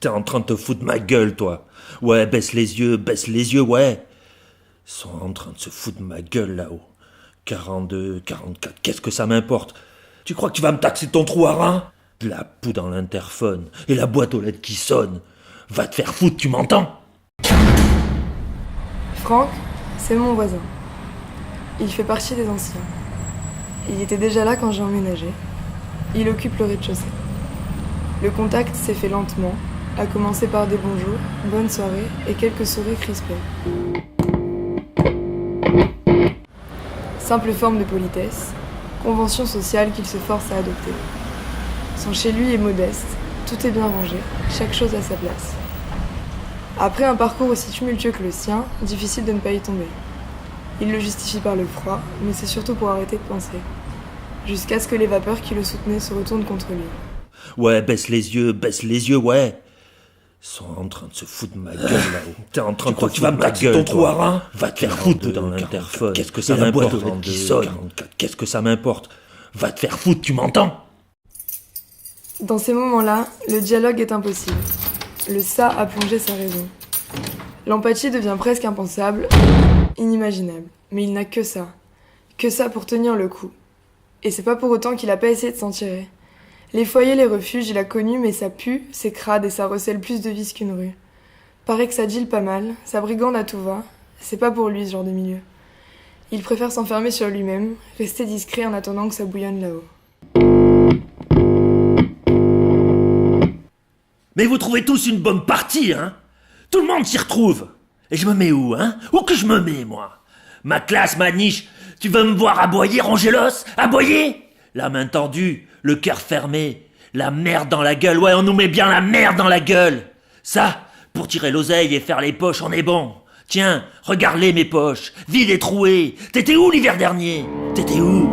T'es en train de te foutre de ma gueule, toi. Ouais, baisse les yeux, ouais. Ils sont en train de se foutre de ma gueule là-haut. 42, 44, qu'est-ce que ça m'importe? Tu crois que tu vas me taxer ton trou à rein? De la poux dans l'interphone et la boîte aux lettres qui sonne. Va te faire foutre, tu m'entends? Franck, c'est mon voisin. Il fait partie des anciens. Il était déjà là quand j'ai emménagé. Il occupe le rez-de-chaussée. Le contact s'est fait lentement, à commencer par des bonjours, bonnes soirées et quelques sourires crispées. Simple forme de politesse, convention sociale qu'il se force à adopter. Son chez lui est modeste, tout est bien rangé, chaque chose à sa place. Après un parcours aussi tumultueux que le sien, difficile de ne pas y tomber. Il le justifie par le froid, mais c'est surtout pour arrêter de penser. Jusqu'à ce que les vapeurs qui le soutenaient se retournent contre lui. Ouais, baisse les yeux, ouais. Ils sont en train de se foutre de ma gueule là-haut. T'es en train de te foutre de ma gueule, ton trou à rein? Va te faire foutre dans l'interphone. Qu'est-ce que ça m'importe? Qui sonne? Qu'est-ce que ça m'importe? Va te faire foutre, tu m'entends? Dans ces moments-là, le dialogue est impossible. Le ça a plongé sa raison. L'empathie devient presque impensable, inimaginable. Mais il n'a que ça pour tenir le coup. Et c'est pas pour autant qu'il a pas essayé de s'en tirer. Les foyers, les refuges, il a connu, mais ça pue, c'est crade et ça recèle plus de vices qu'une rue. Paraît que ça deal pas mal, ça brigande à tout va. C'est pas pour lui ce genre de milieu. Il préfère s'enfermer sur lui-même, rester discret en attendant que ça bouillonne là-haut. Mais vous trouvez tous une bonne partie, hein? Tout le monde s'y retrouve. Et je me mets où, hein? Où que je me mets, moi? Ma classe, ma niche, tu veux me voir aboyer, ronger l'os? Aboyer? La main tendue, le cœur fermé, la merde dans la gueule, ouais, on nous met bien la merde dans la gueule. Ça, pour tirer l'oseille et faire les poches, on est bon. Tiens, regarde-les mes poches, vides et trouées. T'étais où l'hiver dernier? T'étais où?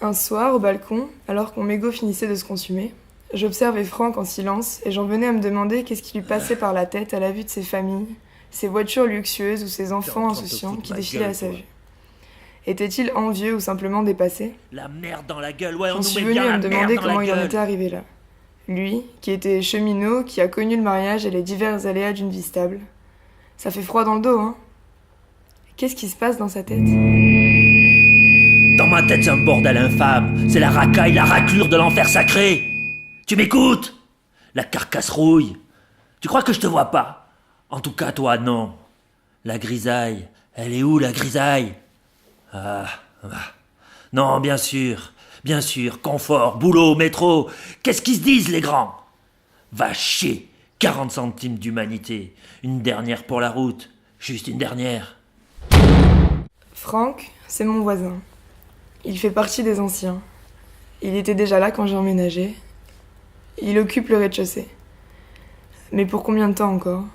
Un soir, au balcon, alors qu'on mégot finissait de se consumer, j'observais Franck en silence et j'en venais à me demander qu'est-ce qui lui passait par la tête à la vue de ses familles, ses voitures luxueuses ou ses enfants insouciants qui défilaient à sa vue. Était-il envieux ou simplement dépassé? La merde dans la gueule, ouais, on J'en nous suis met venue bien à la me merde demander dans comment la il en gueule. était arrivé là. Lui, qui était cheminot, qui a connu le mariage et les divers aléas d'une vie stable. Ça fait froid dans le dos, hein? Qu'est-ce qui se passe dans sa tête? Dans ma tête, c'est un bordel infâme. C'est la racaille, la raclure de l'enfer sacré. Tu m'écoutes? La carcasse rouille. Tu crois que je te vois pas? En tout cas, toi, non. La grisaille. Elle est où, la grisaille? Ah. Non, bien sûr. Bien sûr. Confort, boulot, métro. Qu'est-ce qu'ils se disent, les grands? Va chier. 40 centimes d'humanité. Une dernière pour la route. Juste une dernière. Franck, c'est mon voisin. Il fait partie des anciens. Il était déjà là quand j'ai emménagé. Il occupe le rez-de-chaussée. Mais pour combien de temps encore ?